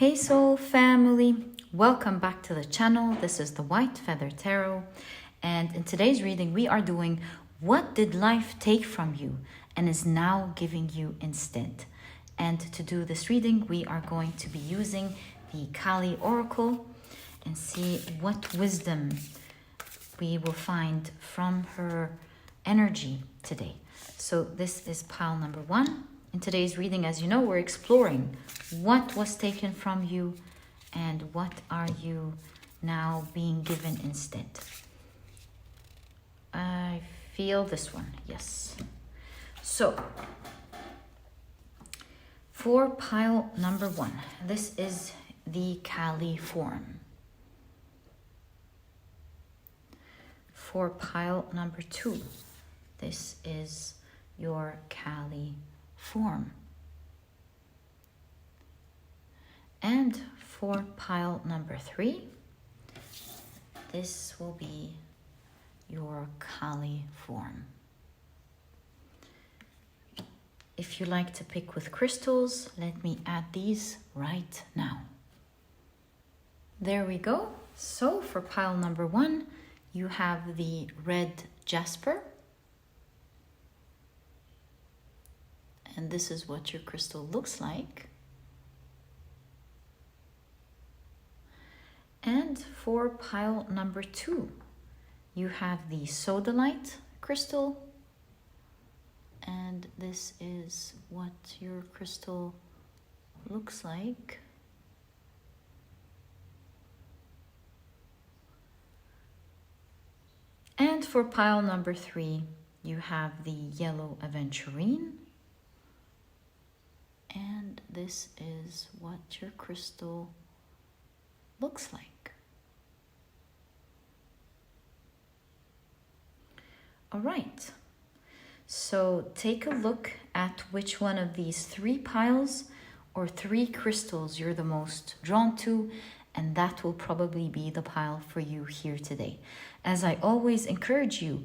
Hey Soul family, welcome back to the channel. This is the White Feather Tarot, and in today's reading we are doing what did life take from you and is now giving you instead. And to do this reading we are going to be using the Kali Oracle and see what wisdom we will find from her energy today. So this is pile number 1. In today's reading, as you know, we're exploring what was taken from you and what are you now being given instead. I feel this one, yes. So, for pile number 1, this is the Kali form. For pile number 2, this is your Kali form. And for pile number 3, this will be your Kali form. If you like to pick with crystals, let me add these right now. There we go. So for pile number 1, you have the red Jasper. And this is what your crystal looks like. And for pile number 2, you have the Sodalite crystal. And this is what your crystal looks like. And for pile number 3, you have the yellow Aventurine. And this is what your crystal looks like. All right. So take a look at which one of these 3 piles or 3 crystals you're the most drawn to, and that will probably be the pile for you here today. As I always encourage you,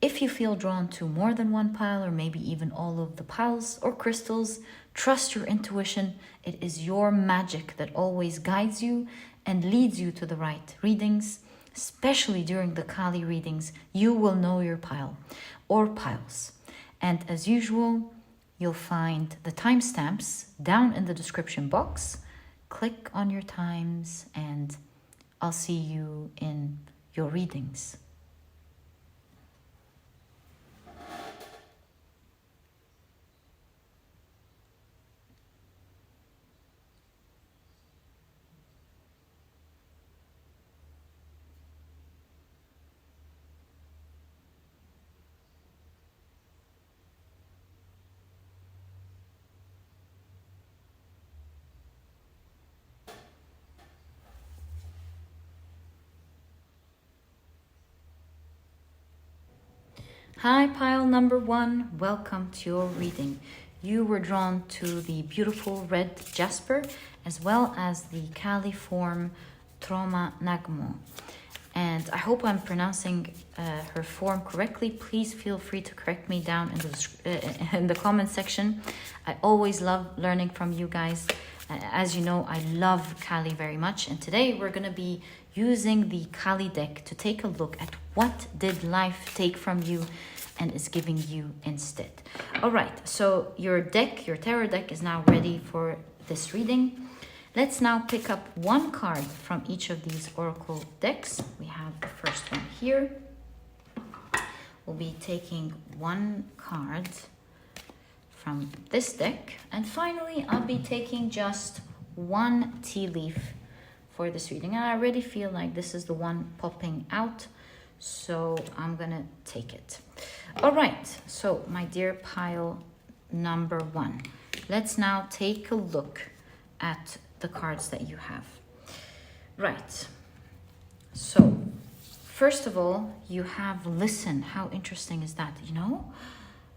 if you feel drawn to more than one pile or maybe even all of the piles or crystals, trust your intuition. It is your magic that always guides you and leads you to the right readings. Especially during the Kali readings, you will know your pile or piles. And as usual, you'll find the timestamps down in the description box. Click on your times and I'll see you in your readings. Hi, pile number 1. Welcome to your reading. You were drawn to the beautiful red Jasper as well as the Kali form Troma Nagmo. And I hope I'm pronouncing her form correctly. Please feel free to correct me down in the comment section. I always love learning from you guys. As you know, I love Kali very much. And today we're going to be using the Kali deck to take a look at what did life take from you and is giving you instead. All right, so your deck, your tarot deck is now ready for this reading. Let's now pick up one card from each of these oracle decks. We have the first one here. We'll be taking one card from this deck. And finally, I'll be taking just one tea leaf for this reading. And I already feel like this is the one popping out, so I'm gonna take it. All right, so my dear pile number 1, let's now take a look at the cards that you have. Right, so first of all, you have listen. How interesting is that? You know,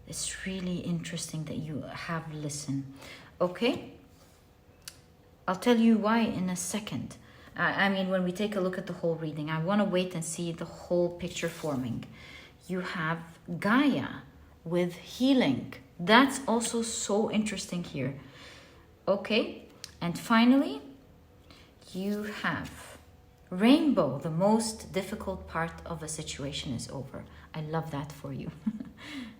it's really interesting that you have listen. Okay, I'll tell you why in a second. I mean, when we take a look at the whole reading, I want to wait and see the whole picture forming. You have Gaia with healing. That's also so interesting here. Okay, and finally, you have rainbow. The most difficult part of a situation is over. I love that for you,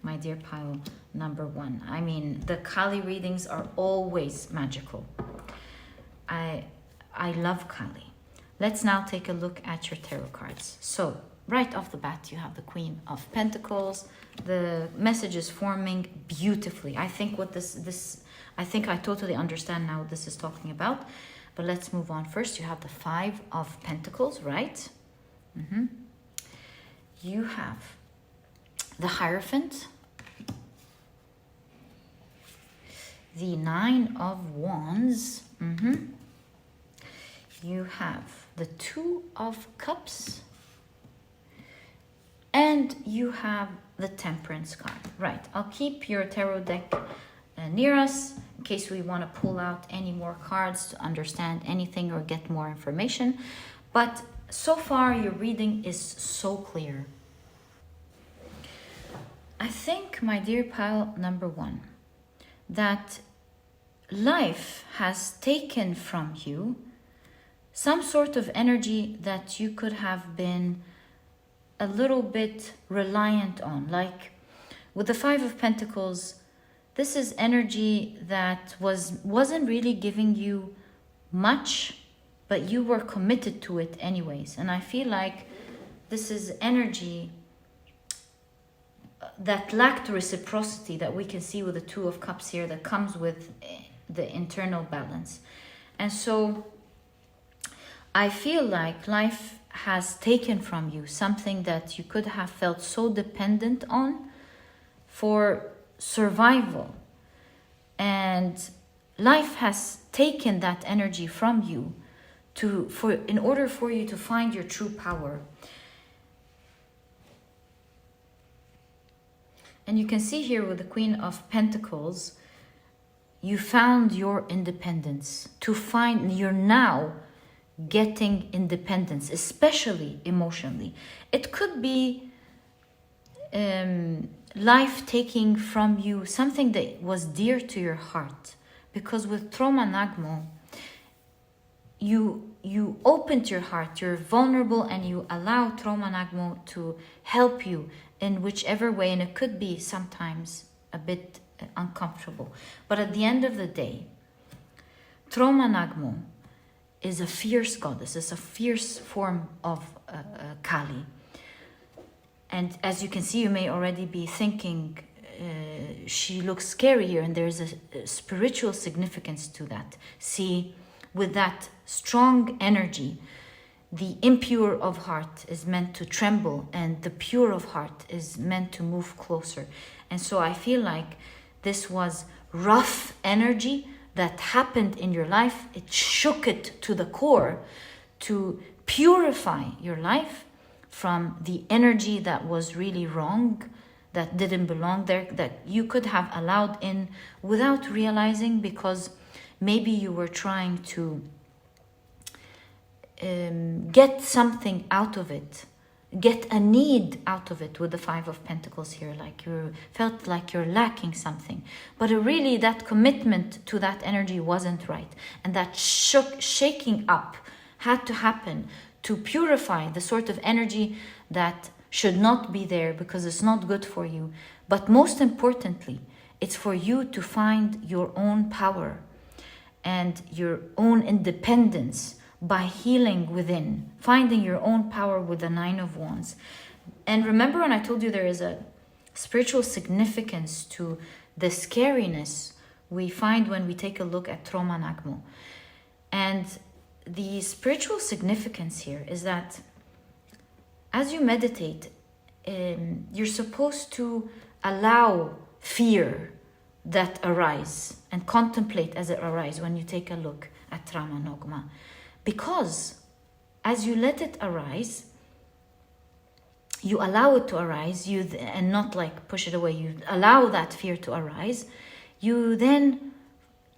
my dear pile number 1. I mean, the Kali readings are always magical. I love Kali. Let's now take a look at your tarot cards. So, right off the bat, you have the Queen of Pentacles. The message is forming beautifully. I think what I think I totally understand now what this is talking about. But let's move on. First, you have the 5 of Pentacles, right? You have the Hierophant, the 9 of Wands. You have the 2 of Cups, and you have the Temperance card. Right, I'll keep your tarot deck near us in case we want to pull out any more cards to understand anything or get more information. But so far, your reading is so clear. I think, my dear pile number 1, that life has taken from you some sort of energy that you could have been a little bit reliant on. Like with the 5 of Pentacles, this is energy that wasn't really giving you much, but you were committed to it anyways. And I feel like this is energy that lacked reciprocity that we can see with the 2 of Cups here, that comes with the internal balance. And so I feel like life has taken from you something that you could have felt so dependent on for survival. And life has taken that energy from you in order for you to find your true power. And you can see here with the Queen of Pentacles, you found your independence. You're now getting independence, especially emotionally. It could be life taking from you something that was dear to your heart. Because with Troma Nagmo, you opened your heart, you're vulnerable, and you allow Troma Nagmo to help you in whichever way, and it could be sometimes a bit uncomfortable. But at the end of the day, Troma Nagmo is a fierce goddess. It's a fierce form of Kali. And as you can see, you may already be thinking, she looks scary here, and there's a spiritual significance to that. See, with that strong energy, the impure of heart is meant to tremble, and the pure of heart is meant to move closer. And so I feel like this was rough energy that happened in your life. It shook it to the core to purify your life from the energy that was really wrong, that didn't belong there, that you could have allowed in without realizing, because maybe you were trying to get something out of it, get a need out of it with the 5 of Pentacles here, like you felt like you're lacking something. But really that commitment to that energy wasn't right. And that shaking up had to happen to purify the sort of energy that should not be there, because it's not good for you. But most importantly, it's for you to find your own power and your own independence by healing within, finding your own power with the 9 of Wands. And remember when I told you there is a spiritual significance to the scariness we find when we take a look at Troma Nagmo. And the spiritual significance here is that as you meditate, you're supposed to allow fear that arise and contemplate as it arises when you take a look at Troma Nagmo. Because as you let it arise, you allow it to arise, and not like push it away, you allow that fear to arise, you then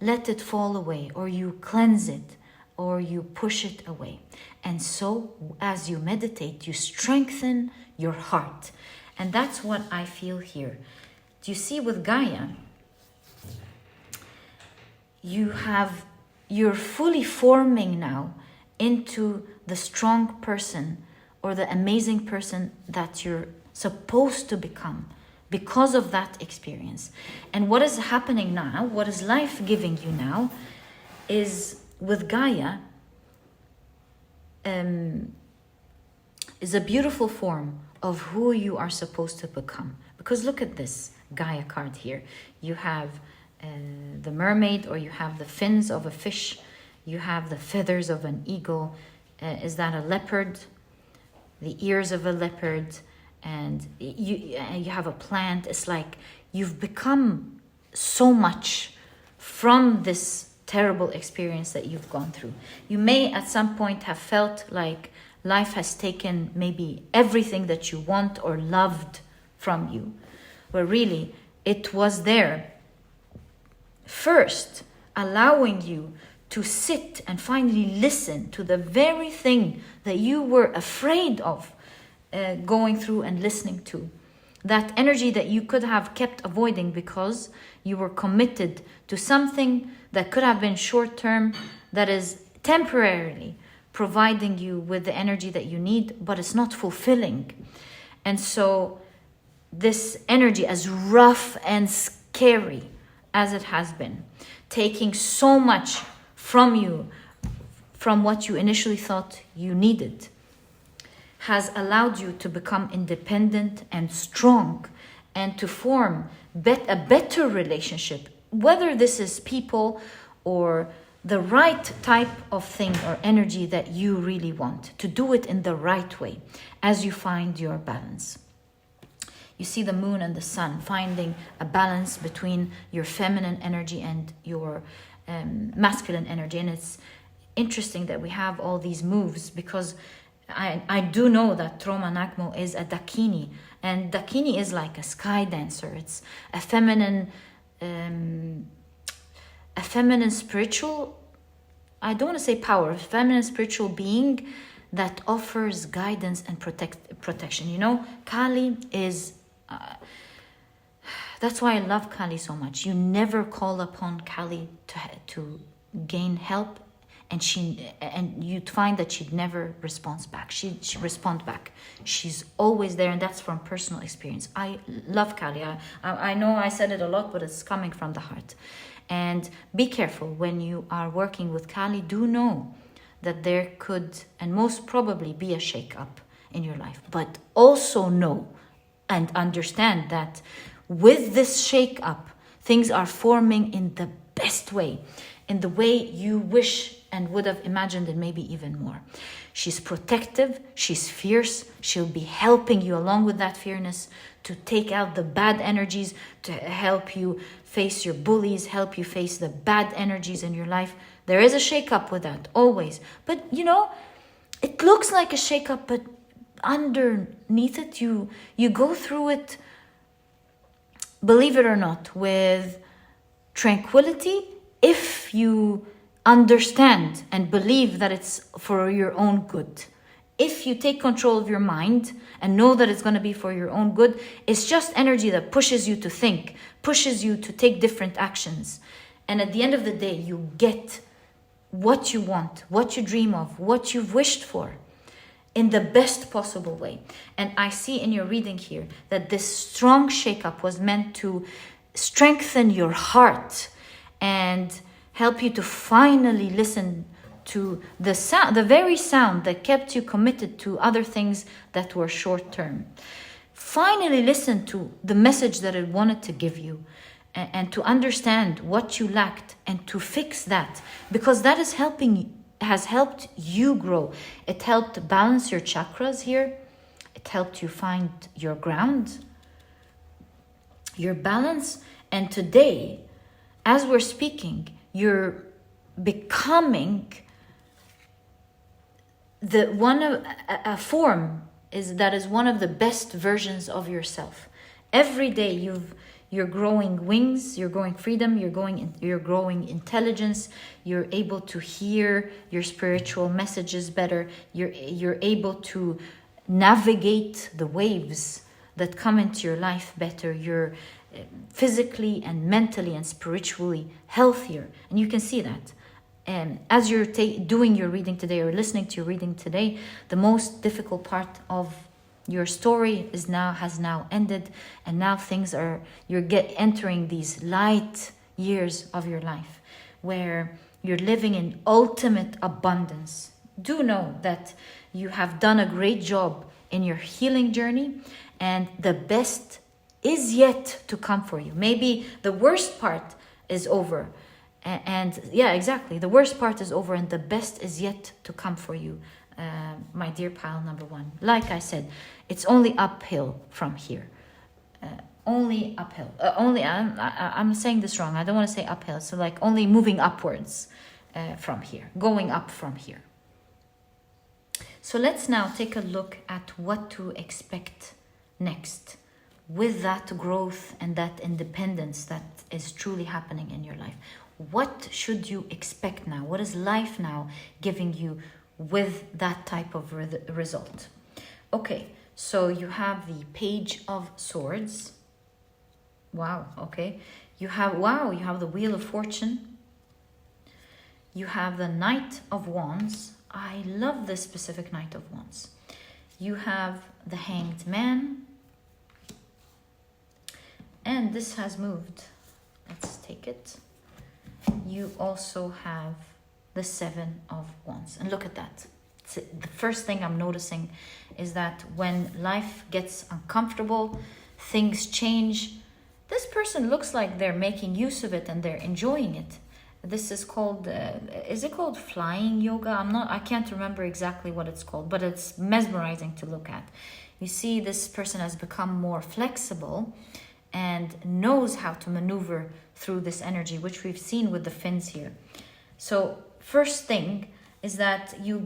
let it fall away, or you cleanse it, or you push it away. And so as you meditate, you strengthen your heart. And that's what I feel here. Do you see with Gaia, you're fully forming now into the strong person or the amazing person that you're supposed to become because of that experience. And what is happening now, what is life giving you now, is with Gaia, is a beautiful form of who you are supposed to become. Because look at this Gaia card here. You have the mermaid, or you have the fins of a fish. You have the feathers of an eagle. Is that a leopard? The ears of a leopard. And you have a plant. It's like you've become so much from this terrible experience that you've gone through. You may at some point have felt like life has taken maybe everything that you want or loved from you, where really it was there first, allowing you to sit and finally listen to the very thing that you were afraid of going through and listening to. That energy that you could have kept avoiding because you were committed to something that could have been short term, that is temporarily providing you with the energy that you need, but it's not fulfilling. And so this energy, as rough and scary as it has been, taking so much from you, from what you initially thought you needed, has allowed you to become independent and strong and to form a better relationship, whether this is people or the right type of thing or energy that you really want, to do it in the right way as you find your balance. You see the moon and the sun, finding a balance between your feminine energy and your masculine energy. And it's interesting that we have all these moves, because I do know that Troma Nagmo is a Dakini, and Dakini is like a sky dancer. It's a feminine spiritual, I don't want to say power, a feminine spiritual being that offers guidance and protection. You know, Kali is, that's why I love Kali so much. You never call upon Kali to gain help, and you'd find that she'd never respond back. She'd respond back. She's always there, and that's from personal experience. I love Kali. I know I said it a lot, but it's coming from the heart. And be careful when you are working with Kali. Do know that there could and most probably be a shake-up in your life. But also know and understand that with this shake-up, things are forming in the best way, in the way you wish and would have imagined, and maybe even more. She's protective, she's fierce, she'll be helping you along with that fierceness to take out the bad energies, to help you face your bullies, help you face the bad energies in your life. There is a shake-up with that, always. But, you know, it looks like a shake-up, but underneath it, you go through it, believe it or not, with tranquility, if you understand and believe that it's for your own good. If you take control of your mind and know that it's going to be for your own good, it's just energy that pushes you to think, pushes you to take different actions. And at the end of the day, you get what you want, what you dream of, what you've wished for in the best possible way. And I see in your reading here that this strong shake-up was meant to strengthen your heart and help you to finally listen to the sound, the very sound that kept you committed to other things that were short term. Finally listen to the message that it wanted to give you, and to understand what you lacked and to fix that, because that has helped you grow. It helped balance your chakras here. It helped you find your ground, your balance. And today, as we're speaking, you're becoming a form that is one of the best versions of yourself. Every day you're growing wings, you're growing freedom, you're growing intelligence, you're able to hear your spiritual messages better, you're able to navigate the waves that come into your life better. You're physically and mentally and spiritually healthier, and you can see that. as you're doing your reading today or listening to your reading today, the most difficult part of your story has now ended, and now you're entering these light years of your life where you're living in ultimate abundance. Do know that you have done a great job in your healing journey, and the best is yet to come for you. Maybe the worst part is over. And yeah, exactly. The worst part is over and the best is yet to come for you, my dear pile number 1. Like I said, it's only uphill from here. Only uphill. I'm saying this wrong. I don't want to say uphill. So like only moving upwards from here, going up from here. So let's now take a look at what to expect next with that growth and that independence that is truly happening in your life. What should you expect now? What is life now giving you with that type of result? Okay, so you have the Page of Swords. Wow, okay. You have the Wheel of Fortune. You have the Knight of Wands. I love this specific Knight of Wands. You have the Hanged Man. And this has moved. Let's take it. You also have the Seven of Wands. And look at that. The first thing I'm noticing is that when life gets uncomfortable, things change. This person looks like they're making use of it and they're enjoying it. This is called, is it called flying yoga? I can't remember exactly what it's called, but it's mesmerizing to look at. You see, this person has become more flexible and knows how to maneuver through this energy, which we've seen with the fins here. So first thing is that you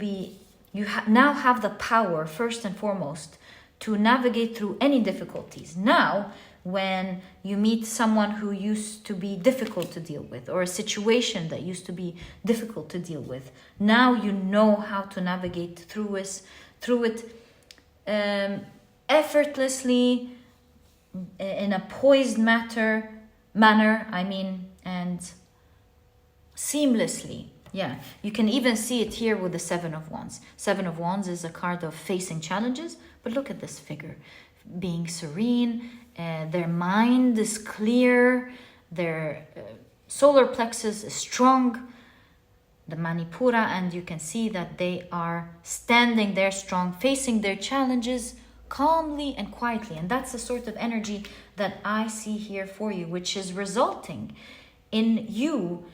now have the power, first and foremost, to navigate through any difficulties. Now, when you meet someone who used to be difficult to deal with, or a situation that used to be difficult to deal with, now you know how to navigate through it effortlessly, in a poised manner, and seamlessly. Yeah, you can even see it here with the Seven of Wands. Seven of Wands is a card of facing challenges, but look at this figure, being serene, their mind is clear, their solar plexus is strong, the Manipura, and you can see that they are standing there strong, facing their challenges calmly and quietly. And that's the sort of energy that I see here for you, which is resulting in you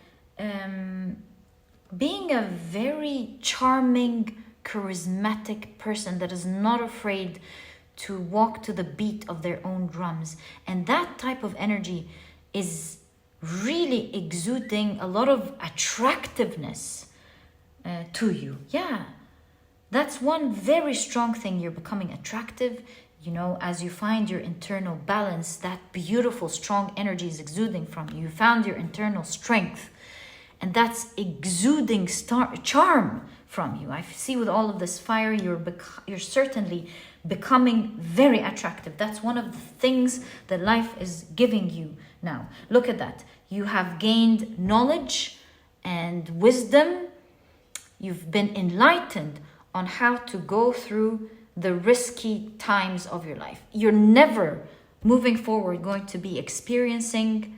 being a very charming, charismatic person that is not afraid to walk to the beat of their own drums. And that type of energy is really exuding a lot of attractiveness to you. Yeah. That's one very strong thing. You're becoming attractive, as you find your internal balance, that beautiful, strong energy is exuding from you. You found your internal strength, and that's exuding charm from you. I see with all of this fire, you're certainly becoming very attractive. That's one of the things that life is giving you now. Look at that. You have gained knowledge and wisdom. You've been enlightened on how to go through the risky times of your life. You're never moving forward going to be experiencing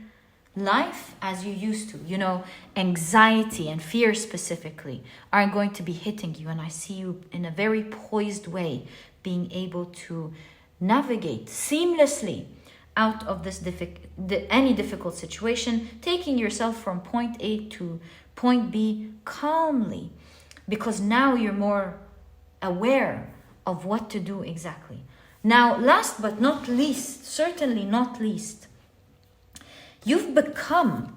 life as you used to. Anxiety and fear specifically aren't going to be hitting you. And I see you in a very poised way being able to navigate seamlessly out of this any difficult situation, taking yourself from point A to point B calmly, because now you're more aware of what to do exactly. Now, last but not least, certainly not least, you've become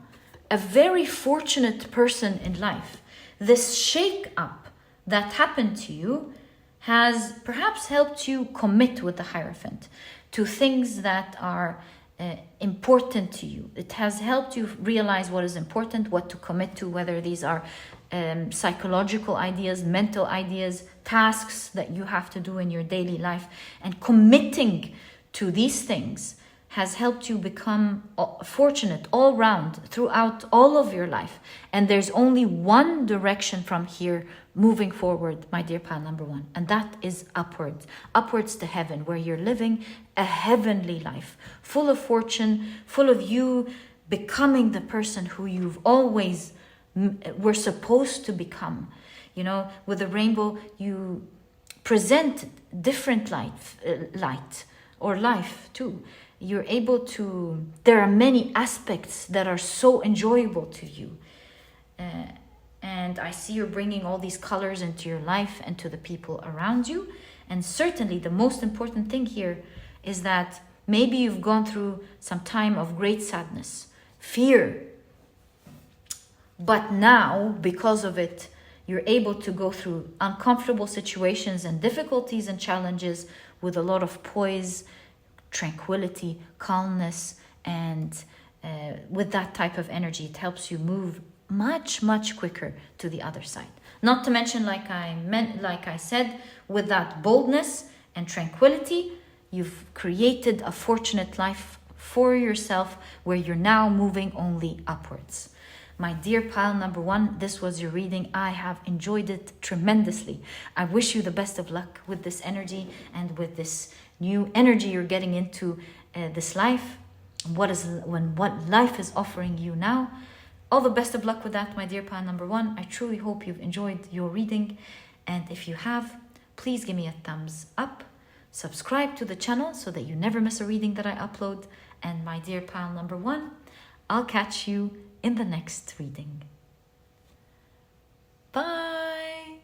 a very fortunate person in life. This shake-up that happened to you has perhaps helped you commit with the Hierophant to things that are important to you. It has helped you realize what is important, what to commit to, whether these are psychological ideas, mental ideas, tasks that you have to do in your daily life. And committing to these things has helped you become fortunate all round throughout all of your life. And there's only one direction from here moving forward, my dear pile number one, and that is upwards, upwards to heaven, where you're living a heavenly life, full of fortune, full of you becoming the person who you've always were supposed to become. You know, with the rainbow, you present different light or life too. You're able to, there are many aspects that are so enjoyable to you. And I see you're bringing all these colors into your life and to the people around you. And certainly the most important thing here is that maybe you've gone through some time of great sadness, fear. But now, because of it, you're able to go through uncomfortable situations and difficulties and challenges with a lot of poise, tranquility, calmness, and with that type of energy, it helps you move much quicker to the other side. Not to mention, like I said, with that boldness and tranquility, you've created a fortunate life for yourself where you're now moving only upwards. My dear pile number one, this was your reading. I have enjoyed it tremendously. I wish you the best of luck with this energy and with this new energy you're getting into this life. What life is offering you now. All the best of luck with that, my dear pile number one. I truly hope you've enjoyed your reading. And if you have, please give me a thumbs up. Subscribe to the channel so that you never miss a reading that I upload. And my dear pile number one, I'll catch you in the next reading. Bye.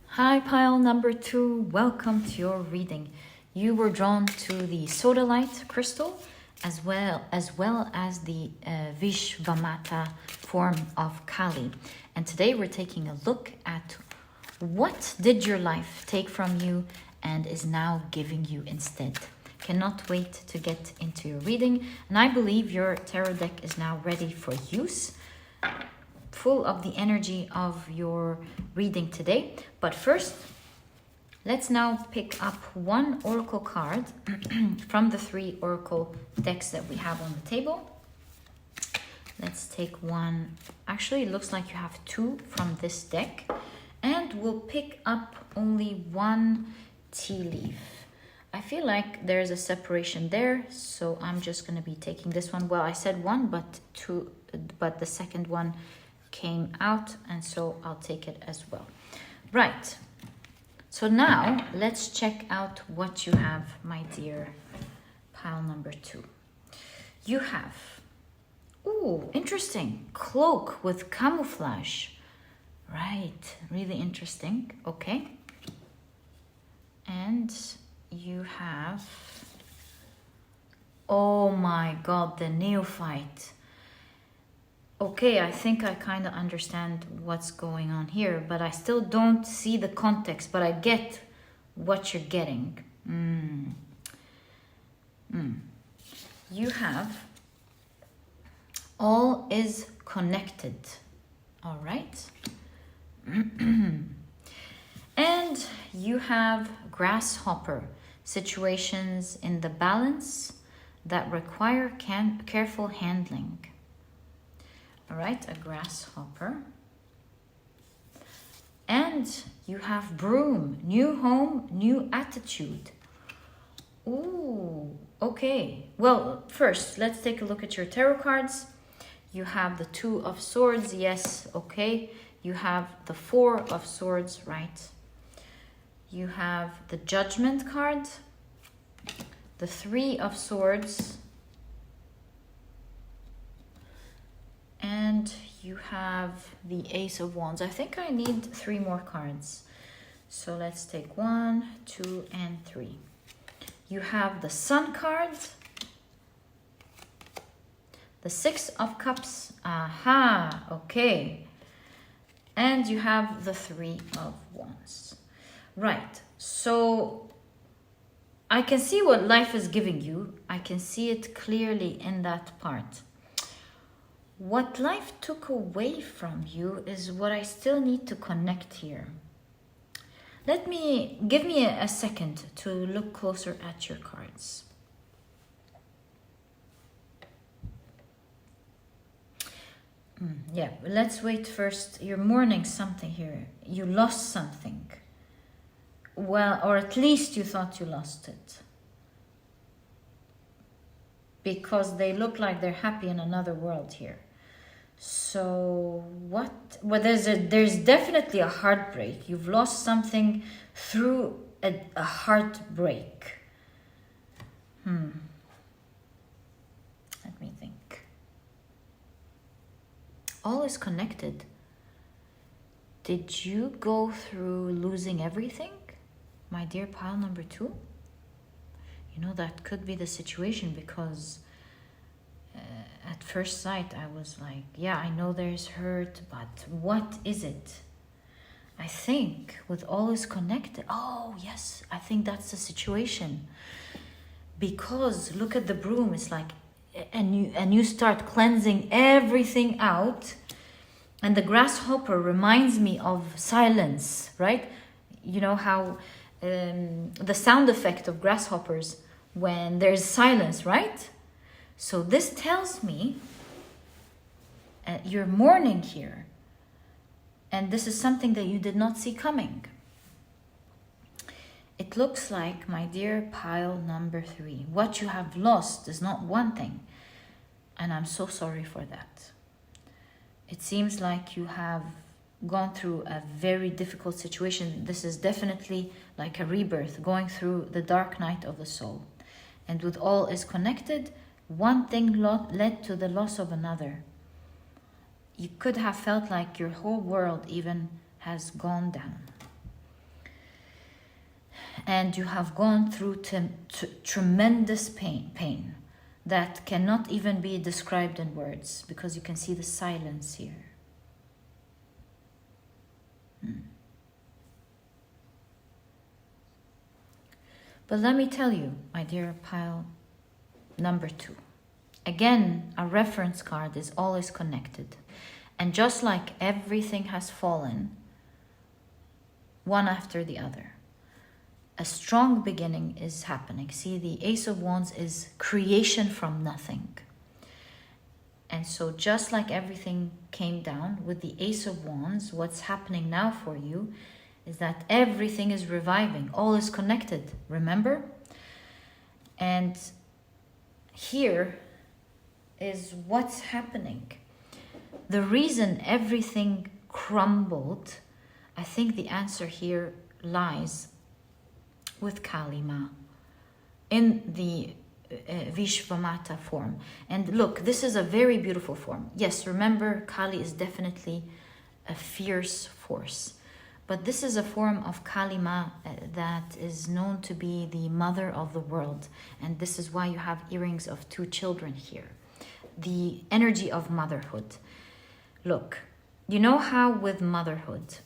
Hi, pile number two. Welcome to your reading. You were drawn to the Sodalite crystal as well as the Vishvamata form of Kali. And today we're taking a look at what did your life take from you and is now giving you instead. Cannot wait to get into your reading. And I believe your tarot deck is now ready for use, full of the energy of your reading today. But first, let's now pick up one oracle card from the 3 oracle decks that we have on the table. Let's take one. Actually, it looks like you have 2 from this deck. And we'll pick up only one tea leaf. I feel like there's a separation there, so I'm just going to be taking this one. Well, I said one, but the second one came out, and so I'll take it as well. Right. So now let's check out what you have, my dear pile number 2. You have, ooh, interesting, cloak with camouflage. Right, really interesting. Okay. And you have, oh my god, the neophyte. Okay, I think I kind of understand what's going on here, but I still don't see the context, but I get what you're getting. You have, all is connected. All right. And you have grasshopper, situations in the balance that require careful handling. All right, a grasshopper. And you have broom, new home, new attitude. Ooh, okay. Well, first, let's take a look at your tarot cards. You have the 2 of swords, yes, okay. You have the 4 of swords, right? You have the Judgment card, the 3 of swords, and you have the Ace of Wands. I think I need 3 more cards. So let's take 1, 2, and 3. You have the Sun card, the 6 of Cups. Aha, okay. And you have the 3 of Wands. Right, so I can see what life is giving you. I can see it clearly in that part. What life took away from you is what I still need to connect here. Give me a second to look closer at your cards. Yeah, let's wait first. You're mourning something here. You lost something. Well, or at least you thought you lost it. Because they look like they're happy in another world here. So what? Well, there's definitely a heartbreak. You've lost something through a heartbreak. Let me think. All is connected. Did you go through losing everything, my dear pile number 2? You know, that could be the situation, because at first sight I was like, yeah, I know there's hurt, but what is it? I think with all is connected. Oh yes, I think that's the situation. Because look at the broom. It's like, and you start cleansing everything out. And the grasshopper reminds me of silence, right? You know how the sound effect of grasshoppers when there's silence, right? So this tells me you're mourning here. And this is something that you did not see coming. It looks like, my dear pile number 3, what you have lost is not one thing. And I'm so sorry for that. It seems like you have gone through a very difficult situation. This is definitely like a rebirth, going through the dark night of the soul. And with all is connected, one thing led to the loss of another. You could have felt like your whole world even has gone down. And you have gone through tremendous pain that cannot even be described in words, because you can see the silence here. But let me tell you, my dear pile number 2, again, a reference card is always connected. And just like everything has fallen, one after the other, a strong beginning is happening. See, the Ace of Wands is creation from nothing. And so just like everything came down with the Ace of Wands, what's happening now for you is that everything is reviving. All is connected, remember? And here is what's happening. The reason everything crumbled, I think the answer here lies with Kali Ma in the Vishvamata form. And look, this is a very beautiful form. Yes, remember, Kali is definitely a fierce force. But this is a form of Kali Ma that is known to be the mother of the world. And this is why you have earrings of 2 children here. The energy of motherhood. Look, you know how with motherhood,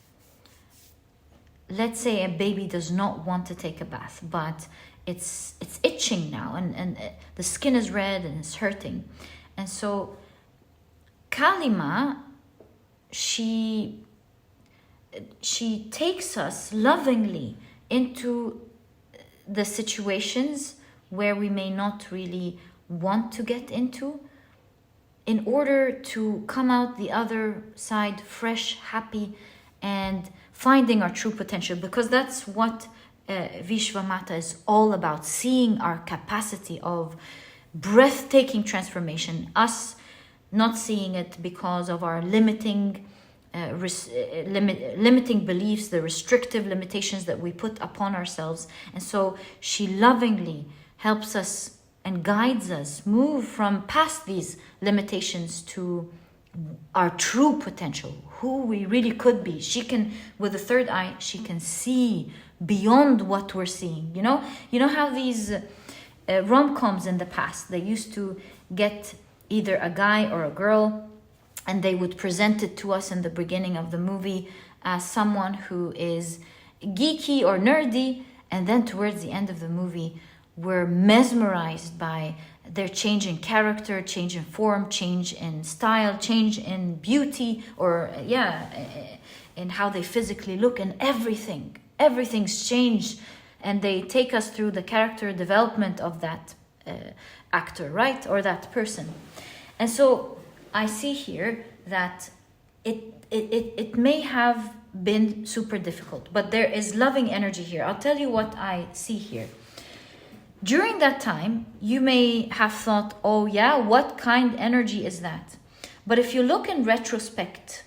let's say a baby does not want to take a bath, but it's itching now, and the skin is red and it's hurting. And so Kali Ma, she takes us lovingly into the situations where we may not really want to get into, in order to come out the other side fresh, happy, and finding our true potential. Because that's what Vishvamata is all about, seeing our capacity of breathtaking transformation, us not seeing it because of our limiting beliefs, the restrictive limitations that we put upon ourselves. And so she lovingly helps us and guides us move from past these limitations to our true potential, who we really could be. She can, with the third eye, she can see beyond what we're seeing. You know how these rom-coms in the past, they used to get either a guy or a girl, and they would present it to us in the beginning of the movie as someone who is geeky or nerdy, and then towards the end of the movie, we're mesmerized by their change in character, change in form, change in style, change in beauty, or in how they physically look, and everything everything's changed, and they take us through the character development of that actor, right? Or that person. And so I see here that it may have been super difficult, but there is loving energy here. I'll tell you what I see here. During that time, you may have thought, oh yeah, what kind energy is that? But if you look in retrospect,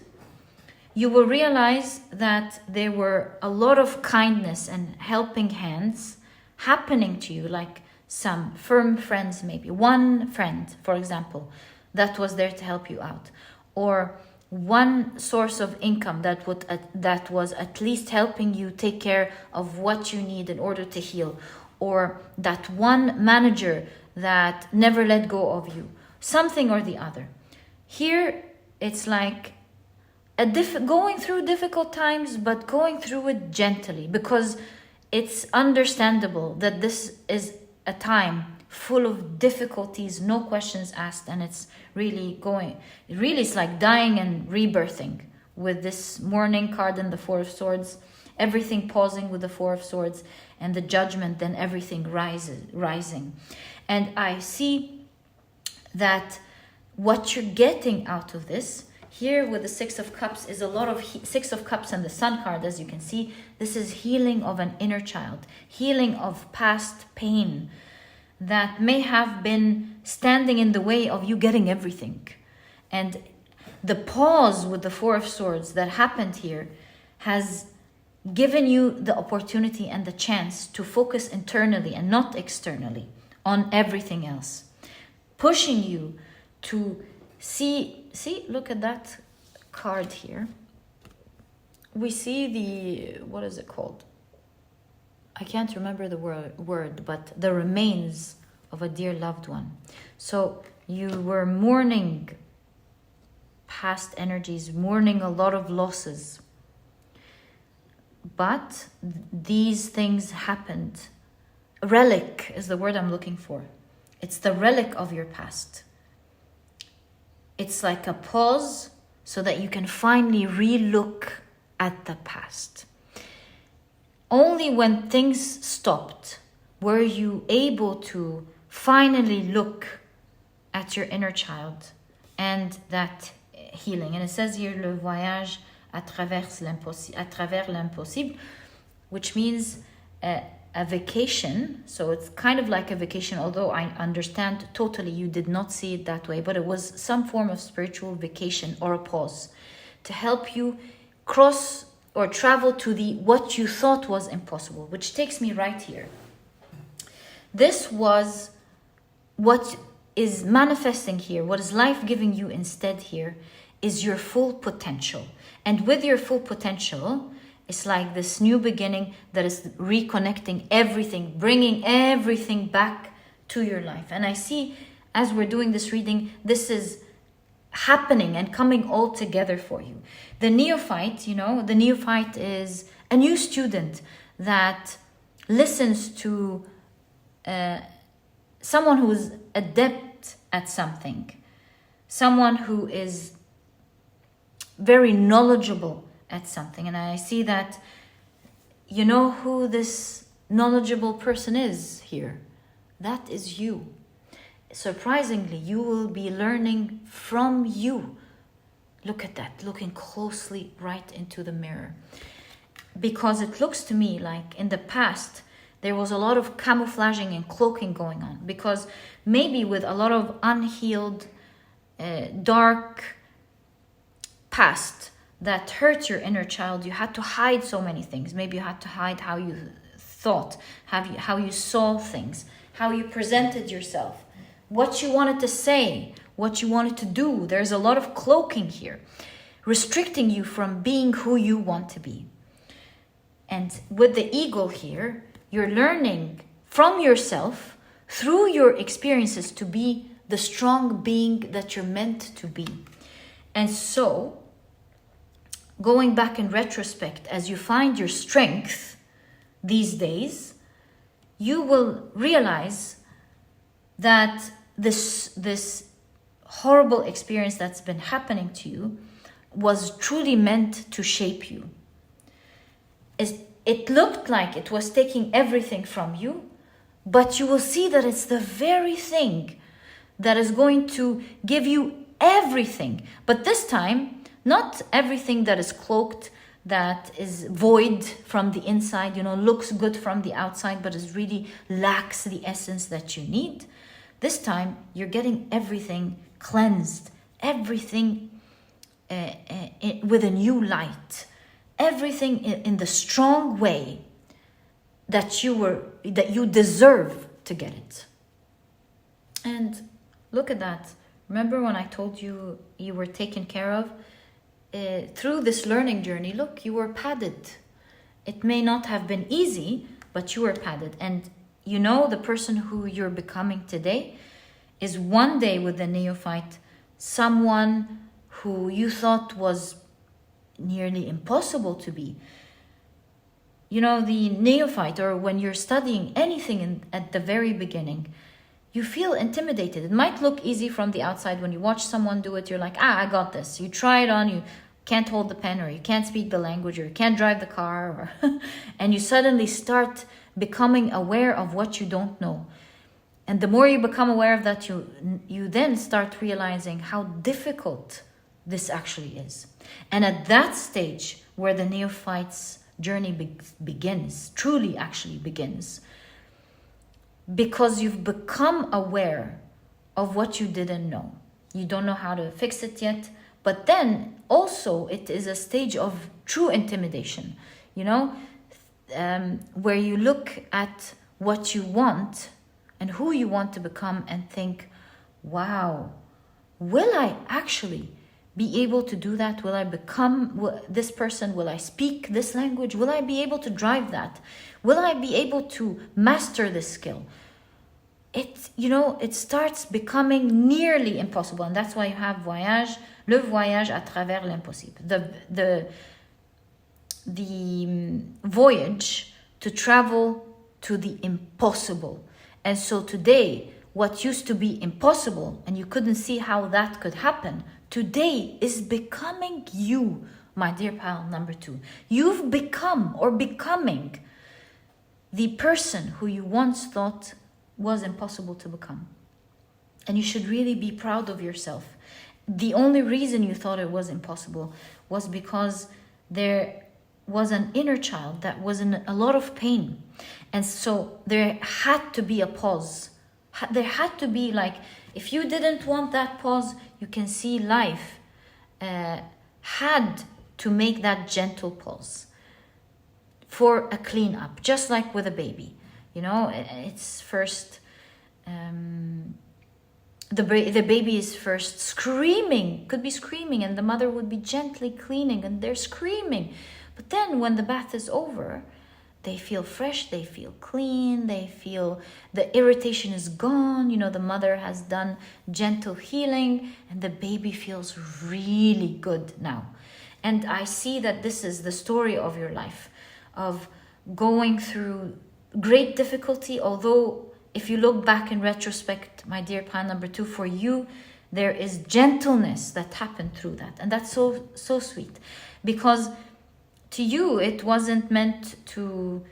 you will realize that there were a lot of kindness and helping hands happening to you, like some firm friends, maybe one friend, for example, that was there to help you out, or one source of income that was at least helping you take care of what you need in order to heal, or that one manager that never let go of you, something or the other. Here, it's like going through difficult times, but going through it gently, because it's understandable that this is a time full of difficulties, no questions asked, and it's really it's like dying and rebirthing with this Mourning card and the Four of Swords, everything pausing with the Four of Swords, and the Judgment, then everything rising. And I see that what you're getting out of this here with the Six of Cups is a lot of Six of Cups and the Sun card, as you can see. This is healing of an inner child, healing of past pain that may have been standing in the way of you getting everything. And the pause with the Four of Swords that happened here has given you the opportunity and the chance to focus internally and not externally on everything else, pushing you to see, look at that card here. We see what is it called? I can't remember the word, but the remains of a dear loved one. So you were mourning past energies, mourning a lot of losses. But these things happened. Relic is the word I'm looking for. It's the relic of your past. It's like a pause so that you can finally re-look at the past. Only when things stopped were you able to finally look at your inner child and that healing. And it says here, le voyage à travers l'impossible, which means a vacation. So it's kind of like a vacation, although I understand totally you did not see it that way, but it was some form of spiritual vacation or a pause to help you cross or travel to what you thought was impossible, which takes me right here. This was what is manifesting here, what is life giving you instead here, is your full potential. And with your full potential, it's like this new beginning that is reconnecting everything, bringing everything back to your life. And I see, as we're doing this reading, this is happening and coming all together for you. The neophyte, the neophyte is a new student that listens to someone who is adept at something, someone who is very knowledgeable at something. And I see that you know who this knowledgeable person is here. That is you. Surprisingly, you will be learning from you. Look at that, looking closely right into the mirror. Because it looks to me like in the past, there was a lot of camouflaging and cloaking going on. Because maybe with a lot of unhealed, dark past that hurt your inner child, you had to hide so many things. Maybe you had to hide how you thought, how you saw things, how you presented yourself, what you wanted to say, what you wanted to do. There's a lot of cloaking here, restricting you from being who you want to be. And with the eagle here, you're learning from yourself through your experiences to be the strong being that you're meant to be. And so, going back in retrospect, as you find your strength these days, you will realize that this horrible experience that's been happening to you was truly meant to shape you. it looked like it was taking everything from you, but you will see that it's the very thing that is going to give you everything. But this time, not everything that is cloaked, that is void from the inside, looks good from the outside, but is really lacks the essence that you need. This time, you're getting everything cleansed, everything with a new light, everything in the strong way that you deserve to get it. And look at that. Remember when I told you you were taken care of? Through this learning journey, look, you were padded. It may not have been easy, but you were padded. And the person who you're becoming today is one day with the neophyte, someone who you thought was nearly impossible to be. The neophyte, or when you're studying anything at the very beginning, you feel intimidated. It might look easy from the outside. When you watch someone do it, you're like, I got this. You try it on, you can't hold the pen, or you can't speak the language, or you can't drive the car, and you suddenly start becoming aware of what you don't know. And the more you become aware of that, you then start realizing how difficult this actually is. And at that stage where the neophyte's journey begins, truly actually begins, because you've become aware of what you didn't know. You don't know how to fix it yet, but then also it is a stage of true intimidation, where you look at what you want and who you want to become and think, wow, will I actually be able to do that? Will I become this person? Will I speak this language? Will I be able to drive that? Will I be able to master this skill? It starts becoming nearly impossible. And that's why you have le voyage à travers l'impossible. The voyage to travel to the impossible. And so today, what used to be impossible, and you couldn't see how that could happen, today is becoming you, my dear pal number 2. You've become, or becoming, the person who you once thought was impossible to become. And you should really be proud of yourself. The only reason you thought it was impossible was because there was an inner child that was in a lot of pain. And so there had to be a pause. There had to be, if you didn't want that pause, you can see life had to make that gentle pause for a cleanup, just like with a baby. It's first, the baby is first screaming, could be screaming, and the mother would be gently cleaning, and they're screaming. But then when the bath is over, they feel fresh, they feel clean, they feel the irritation is gone. The mother has done gentle healing, and the baby feels really good now. And I see that this is the story of your life, of going through great difficulty. Although if you look back in retrospect, my dear plan number 2, for you, there is gentleness that happened through that. And that's so sweet, because to you, it wasn't meant to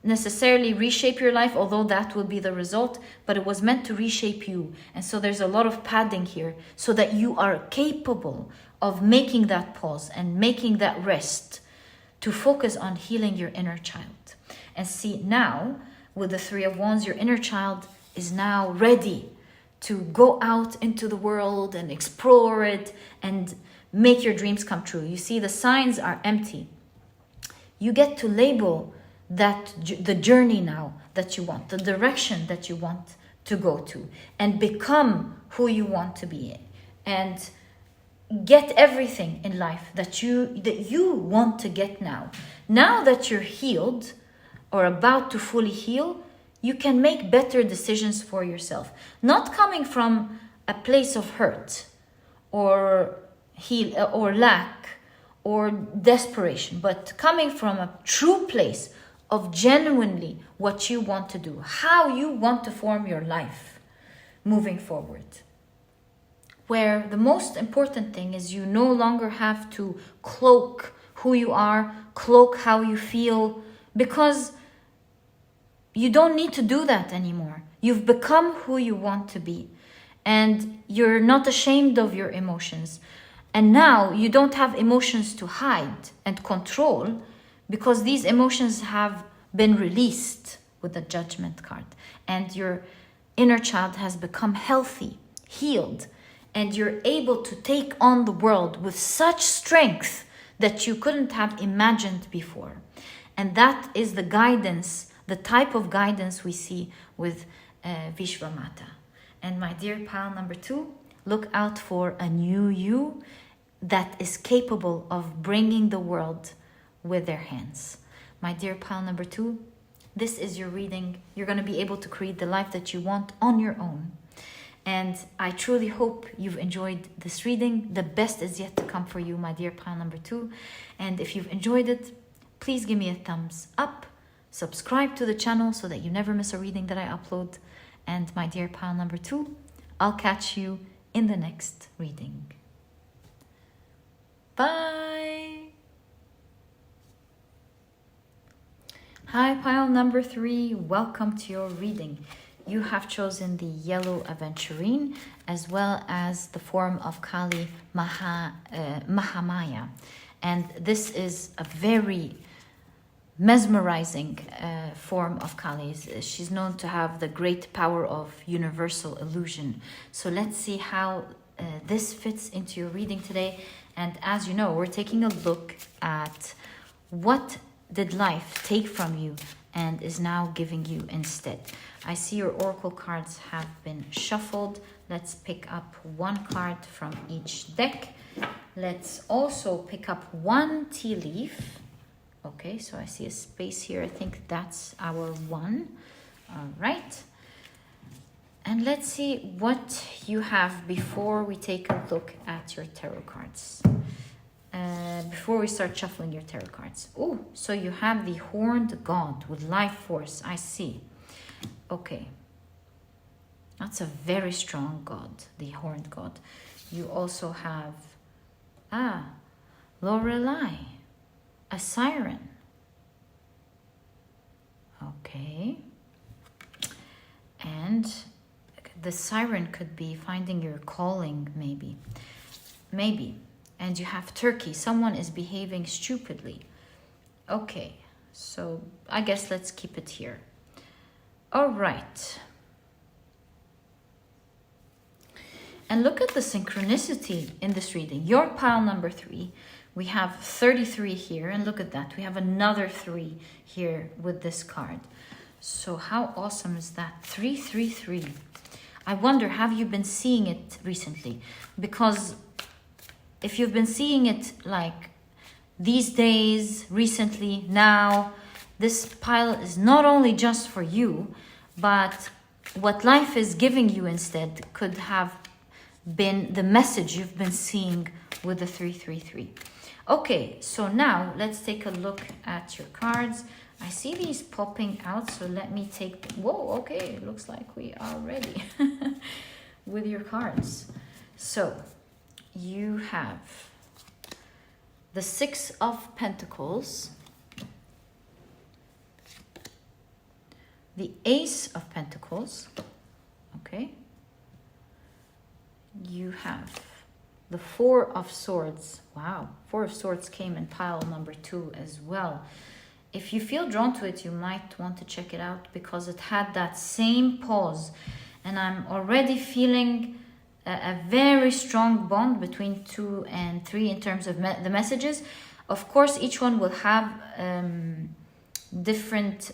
necessarily reshape your life, although that would be the result, but it was meant to reshape you. And so there's a lot of padding here so that you are capable of making that pause and making that rest to focus on healing your inner child. And see, now with the 3 of Wands, your inner child is now ready to go out into the world and explore it and make your dreams come true. You see, the signs are empty. You get to label that the journey now that you want, the direction that you want to go to, and become who you want to be, and get everything in life that you want to get now. Now that you're healed or about to fully heal, you can make better decisions for yourself, not coming from a place of hurt or lack or desperation, but coming from a true place of genuinely what you want to do, how you want to form your life moving forward. Where the most important thing is you no longer have to cloak who you are, cloak how you feel, because you don't need to do that anymore. You've become who you want to be, and you're not ashamed of your emotions. And now you don't have emotions to hide and control, because these emotions have been released with the Judgment card, and your inner child has become healthy, healed, and you're able to take on the world with such strength that you couldn't have imagined before. And that is the guidance, the type of guidance we see with Vishvamata. And my dear pile number 2, look out for a new you that is capable of bringing the world with their hands. My dear pile number 2, this is your reading. You're going to be able to create the life that you want on your own. And I truly hope you've enjoyed this reading. The best is yet to come for you, my dear pile number 2. And if you've enjoyed it, please give me a thumbs up. Subscribe to the channel so that you never miss a reading that I upload. And my dear pile number 2, I'll catch you in the next reading. Bye! Hi, pile number 3. Welcome to your reading. You have chosen the yellow Aventurine as well as the form of Kali Mahamaya. And this is a very mesmerizing form of Kali. She's known to have the great power of universal illusion. So let's see how this fits into your reading today. And as you know, we're taking a look at what did life take from you and is now giving you instead. I see your oracle cards have been shuffled. Let's pick up one card from each deck. Let's also pick up one tea leaf. Okay, so I see a space here. I think that's our one. All right. And let's see what you have before we take a look at your tarot cards. Before we start shuffling your tarot cards. Oh, so you have the horned god with life force. I see. Okay. That's a very strong god, the horned god. You also have, Lorelei, a siren. Okay. And the siren could be finding your calling, maybe. Maybe. And you have Turkey. Someone is behaving stupidly. Okay. So I guess let's keep it here. All right. And look at the synchronicity in this reading. Your pile number 3. We have 33 here. And look at that. We have another 3 here with this card. So how awesome is that? 333. I wonder, have you been seeing it recently? Because if you've been seeing it like these days, recently, now, this pile is not only just for you, but what life is giving you instead could have been the message you've been seeing with the 333. Okay, so now let's take a look at your cards. I see these popping out, so let me take them. Whoa, okay, it looks like we are ready with your cards. So you have the 6 of Pentacles, the Ace of Pentacles, okay. You have the 4 of Swords. Wow, 4 of Swords came in pile number 2 as well. If you feel drawn to it, you might want to check it out because it had that same pause. And I'm already feeling a very strong bond between 2 and 3 in terms of the messages. Of course, each one will have different,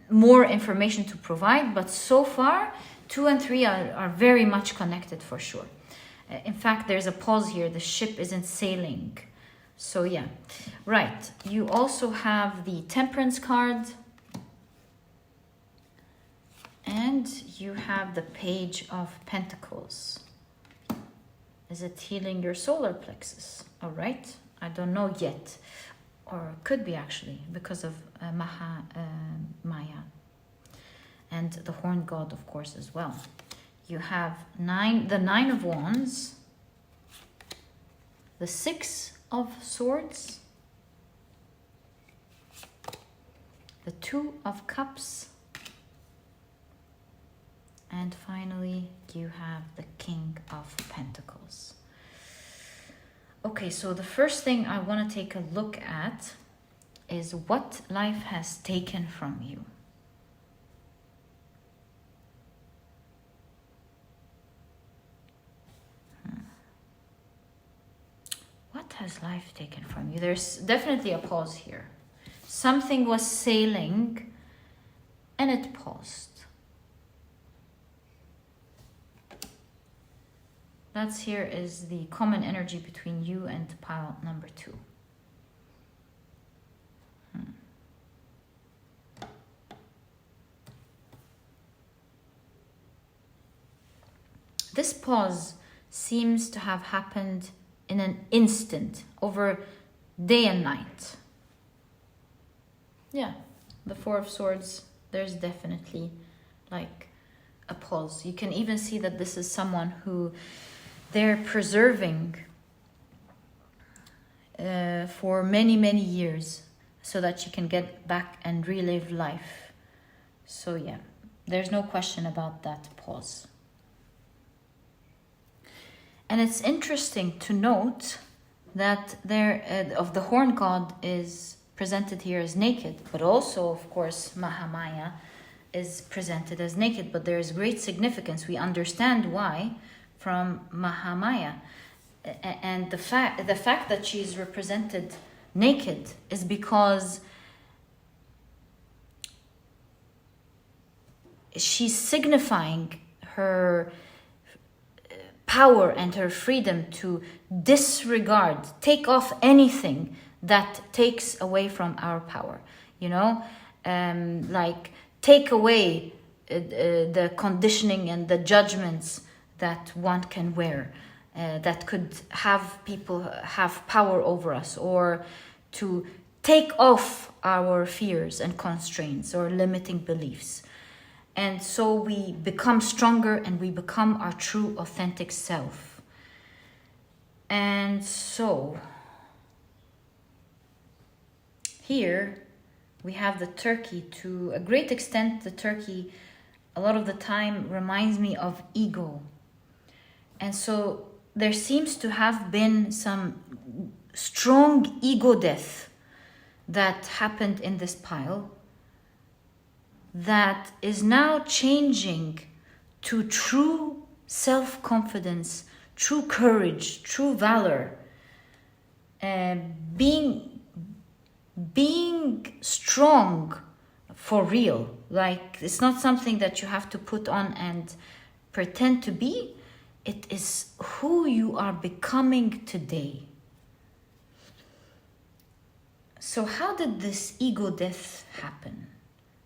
more information to provide. But so far, 2 and 3 are very much connected for sure. In fact, there's a pause here. The ship isn't sailing. So yeah, right. You also have the Temperance card. And you have the Page of Pentacles. Is it healing your solar plexus? All right. I don't know yet. Or could be actually because of Mahamaya. And the Horned God, of course, as well. You have the 9 of Wands. The 6 of Swords, the Two of Cups, and finally you have the King of Pentacles. Okay, so the first thing I want to take a look at is what life has taken from you. What has life taken from you? There's definitely a pause here. Something was sailing and it paused. That's here is the common energy between you and pile number 2. This pause seems to have happened in an instant, over day and night. Yeah, the Four of Swords, there's definitely like a pause. You can even see that this is someone who they're preserving for many, many years so that you can get back and relive life. So yeah, there's no question about that pause. And it's interesting to note that of the horn god is presented here as naked, but also, of course, Mahamaya is presented as naked, but there is great significance. We understand why from Mahamaya. And the fact that she's represented naked is because she's signifying her power and her freedom to disregard, take off anything that takes away from our power, you know, like take away the conditioning and the judgments that one can wear, that could have people have power over us, or to take off our fears and constraints or limiting beliefs. And so we become stronger and we become our true, authentic self. And so here we have the turkey. To a great extent, the turkey a lot of the time reminds me of ego. And so there seems to have been some strong ego death that happened in this pile, that is now changing to true self-confidence, true courage, true valor, being strong for real. Like, it's not something that you have to put on and pretend to be. It is who you are becoming today. So how did this ego death happen?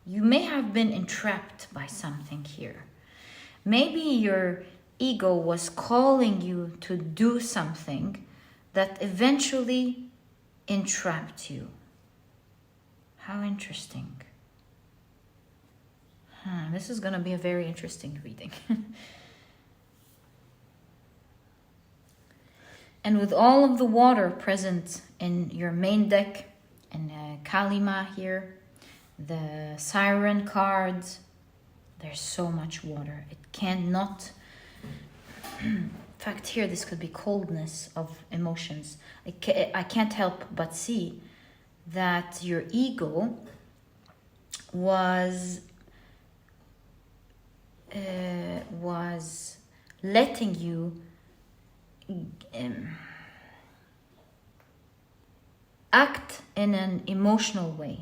You may have been entrapped by something here. Maybe your ego was calling you to do something that eventually entrapped you. How interesting. This is going to be a very interesting reading. And with all of the water present in your main deck, and Kalima here, the siren cards, there's so much water. It cannot... In fact, here this could be coldness of emotions. I can't help but see that your ego was letting you act in an emotional way.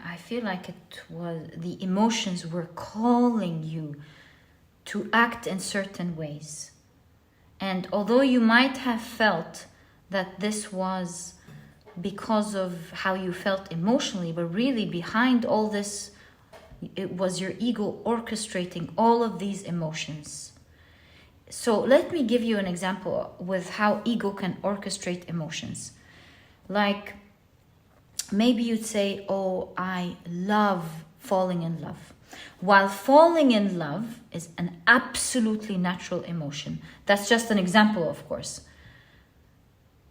I feel like it was the emotions were calling you to act in certain ways. And although you might have felt that this was because of how you felt emotionally, but really behind all this, it was your ego orchestrating all of these emotions. So let me give you an example with how ego can orchestrate emotions. Like, maybe you'd say, oh, I love falling in love. While falling in love is an absolutely natural emotion. That's just an example, of course.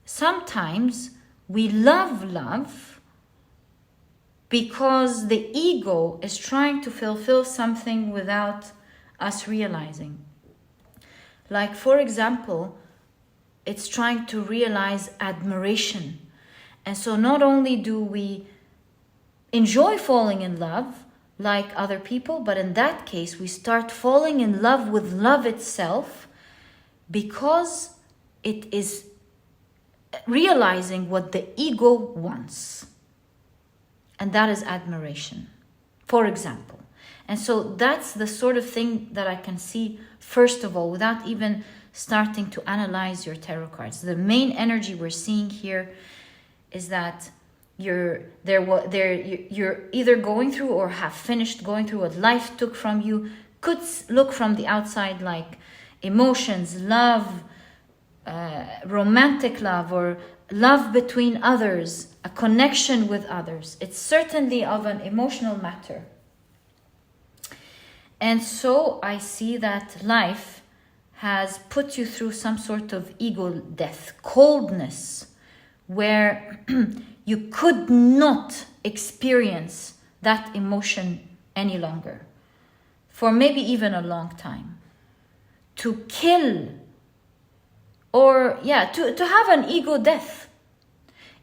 Sometimes we love because the ego is trying to fulfill something without us realizing. Like, for example, it's trying to realize admiration. And so not only do we enjoy falling in love like other people, but in that case, we start falling in love with love itself because it is realizing what the ego wants. And that is admiration, for example. And so that's the sort of thing that I can see, first of all, without even starting to analyze your tarot cards. The main energy we're seeing here is that you're either going through or have finished going through what life took from you. Could look from the outside like emotions, love, romantic love, or love between others, a connection with others. It's certainly of an emotional matter. And so I see that life has put you through some sort of ego death, coldness, where you could not experience that emotion any longer, for maybe even a long time. To kill, or to have an ego death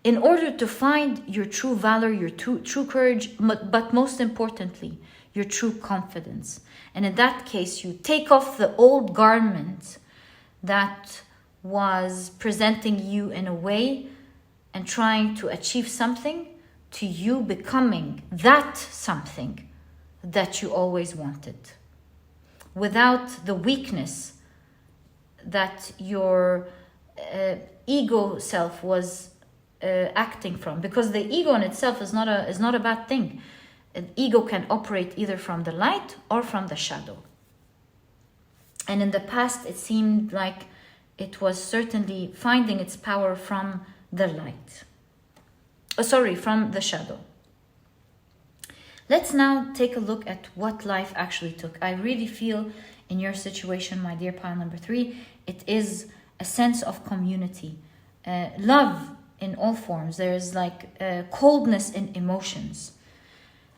in order to find your true valor, your true courage, but most importantly, your true confidence. And in that case, you take off the old garment that was presenting you in a way and trying to achieve something, to you becoming that something that you always wanted, without the weakness that your ego self was acting from. Because the ego in itself is not a bad thing. An ego can operate either from the light or from the shadow. And in the past, it seemed like it was certainly finding its power from the light. From the shadow. Let's now take a look at what life actually took. I really feel in your situation, my dear pile number 3, it is a sense of community. Love in all forms. There's like coldness in emotions.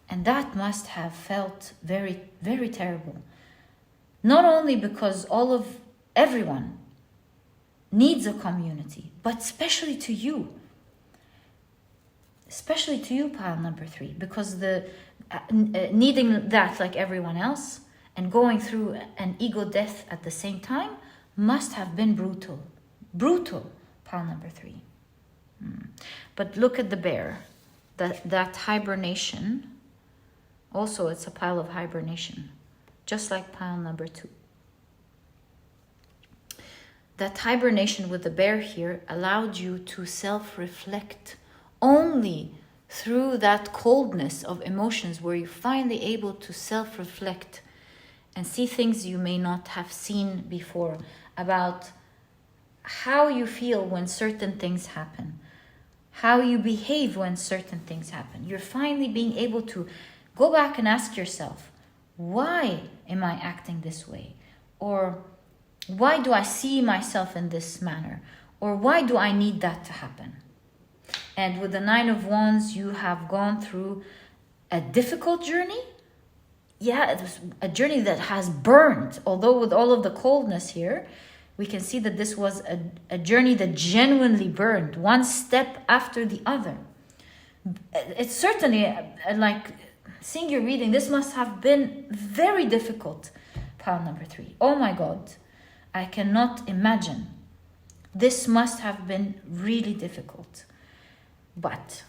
And that must have felt very, very terrible. Not only because everyone needs a community, but especially to you. Especially to you, pile number 3, because the needing that like everyone else and going through an ego death at the same time must have been brutal. Brutal, pile number 3. But look at the bear. That hibernation. Also, it's a pile of hibernation, just like pile number 2. That hibernation with the bear here allowed you to self-reflect only through that coldness of emotions, where you're finally able to self-reflect and see things you may not have seen before about how you feel when certain things happen, how you behave when certain things happen. You're finally being able to go back and ask yourself, why am I acting this way? Or why do I see myself in this manner? Or why do I need that to happen? And with the 9 of Wands, you have gone through a difficult journey. Yeah, it was a journey that has burned. Although with all of the coldness here, we can see that this was a journey that genuinely burned, one step after the other. It's certainly like seeing your reading, this must have been very difficult, pile number 3. Oh my God, I cannot imagine. This must have been really difficult. But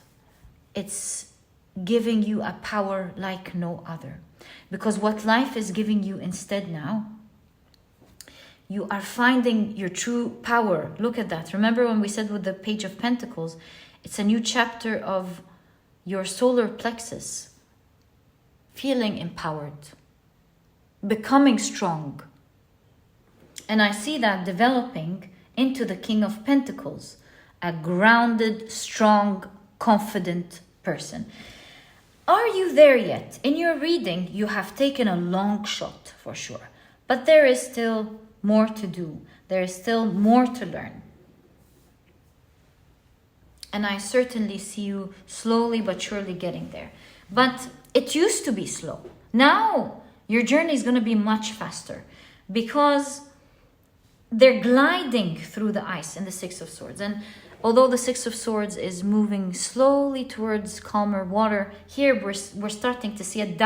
it's giving you a power like no other. Because what life is giving you instead now, you are finding your true power. Look at that. Remember when we said with the Page of Pentacles, it's a new chapter of your solar plexus. Feeling empowered, becoming strong. And I see that developing into the King of Pentacles, a grounded, strong, confident person. Are you there yet? In your reading, you have taken a long shot for sure, but there is still more to do. There is still more to learn. And I certainly see you slowly but surely getting there. But it used to be slow. Now your journey is going to be much faster because they're gliding through the ice in the Six of Swords. And although the Six of Swords is moving slowly towards calmer water, here we're starting to see a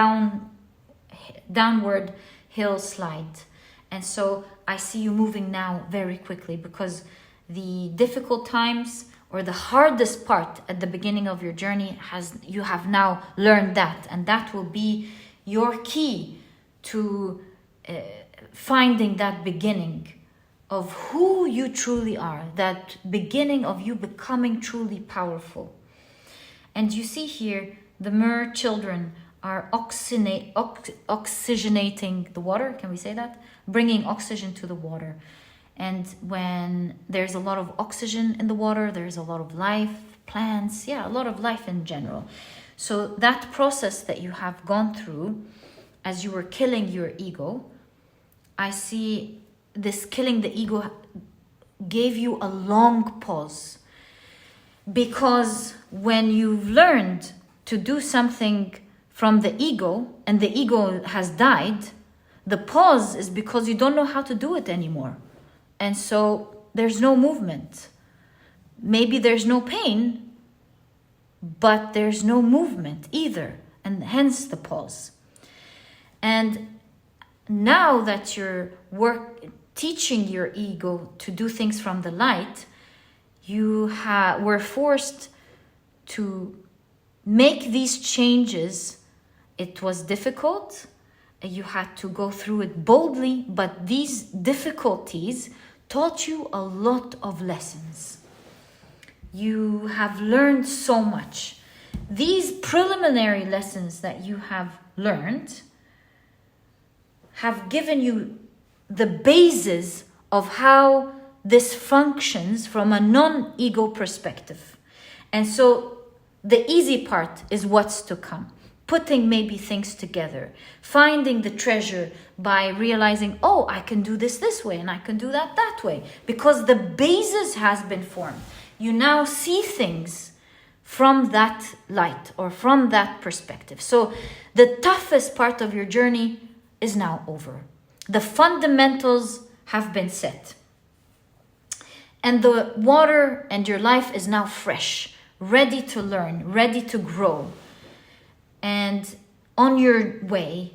downward hill slide. And so I see you moving now very quickly because the difficult times or the hardest part at the beginning of your journey you have now learned that. And that will be your key to finding that beginning of who you truly are, that beginning of you becoming truly powerful. And you see here, the mer children are oxygenating the water, can we say that? Bringing oxygen to the water. And when there's a lot of oxygen in the water, there's a lot of life, plants, a lot of life in general. So that process that you have gone through as you were killing your ego, I see this killing the ego gave you a long pause. Because when you've learned to do something from the ego and the ego has died, the pause is because you don't know how to do it anymore. And so there's no movement. Maybe there's no pain, but there's no movement either. And hence the pause. And now that you're teaching your ego to do things from the light, you were forced to make these changes. It was difficult. You had to go through it boldly, but these difficulties taught you a lot of lessons. You have learned so much. These preliminary lessons that you have learned have given you the basis of how this functions from a non-ego perspective. And so the easy part is what's to come. Putting maybe things together, finding the treasure by realizing, oh, I can do this way and I can do that way, because the basis has been formed. You now see things from that light or from that perspective. So the toughest part of your journey is now over. The fundamentals have been set. And the water and your life is now fresh, ready to learn, ready to grow. And on your way,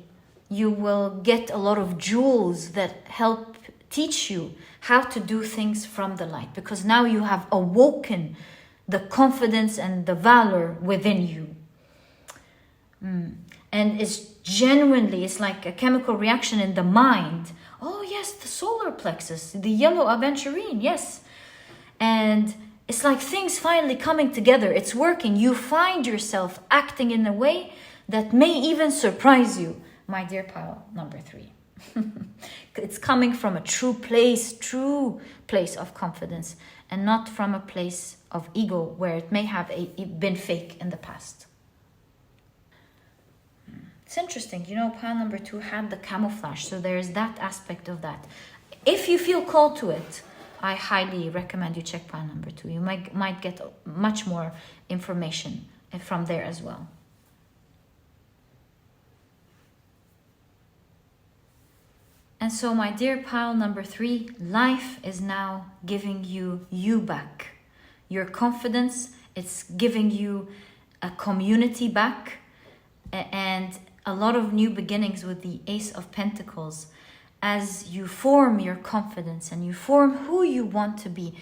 you will get a lot of jewels that help teach you how to do things from the light. Because now you have awoken the confidence and the valor within you. And it's like a chemical reaction in the mind. Oh yes, the solar plexus, the yellow Aventurine, yes. And it's like things finally coming together. It's working. You find yourself acting in a way that may even surprise you, my dear pile number 3. It's coming from a true place of confidence, and not from a place of ego where it may have been fake in the past. It's interesting, pile number 2 had the camouflage, so there is that aspect of that. If you feel called to it, I highly recommend you check pile number 2. You might get much more information from there as well. And so, my dear pile number 3, life is now giving you back. Your confidence, it's giving you a community back, and a lot of new beginnings with the Ace of Pentacles. As you form your confidence and you form who you want to be,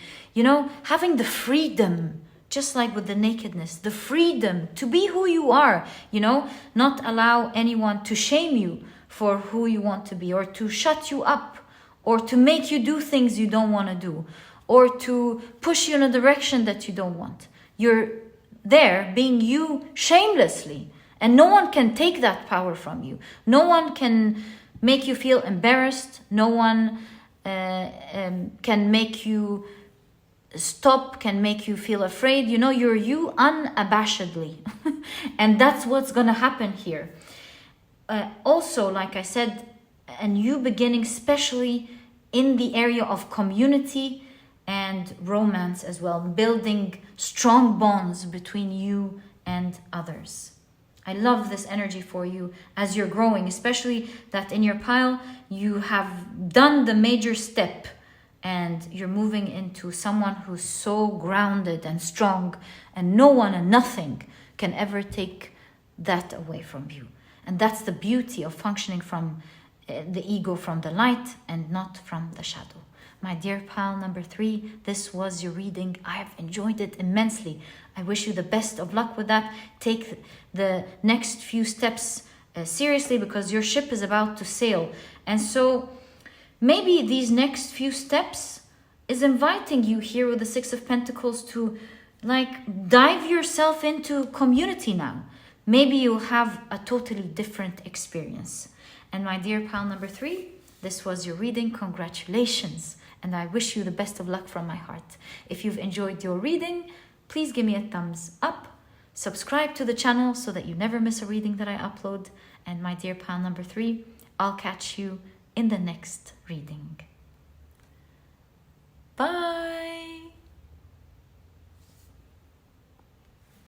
having the freedom, just like with the nakedness, the freedom to be who you are, not allow anyone to shame you for who you want to be, or to shut you up, or to make you do things you don't want to do, or to push you in a direction that you don't want. You're there being you shamelessly, and no one can take that power from you. No one can make you feel embarrassed. No one can make you stop, can make you feel afraid. You're you unabashedly. And that's what's going to happen here. Also, like I said, a new beginning, especially in the area of community and romance as well, building strong bonds between you and others. I love this energy for you as you're growing, especially that in your pile you have done the major step and you're moving into someone who's so grounded and strong, and no one and nothing can ever take that away from you. And that's the beauty of functioning from the ego, from the light and not from the shadow. My dear pal number 3, this was your reading. I've enjoyed it immensely. I wish you the best of luck with that. Take the next few steps seriously, because your ship is about to sail. And so maybe these next few steps is inviting you here with the 6 of Pentacles to like dive yourself into community now. Maybe you'll have a totally different experience. And my dear pal number 3, this was your reading. Congratulations. And I wish you the best of luck from my heart. If you've enjoyed your reading, please give me a thumbs up. Subscribe to the channel so that you never miss a reading that I upload. And my dear pal number 3, I'll catch you in the next reading.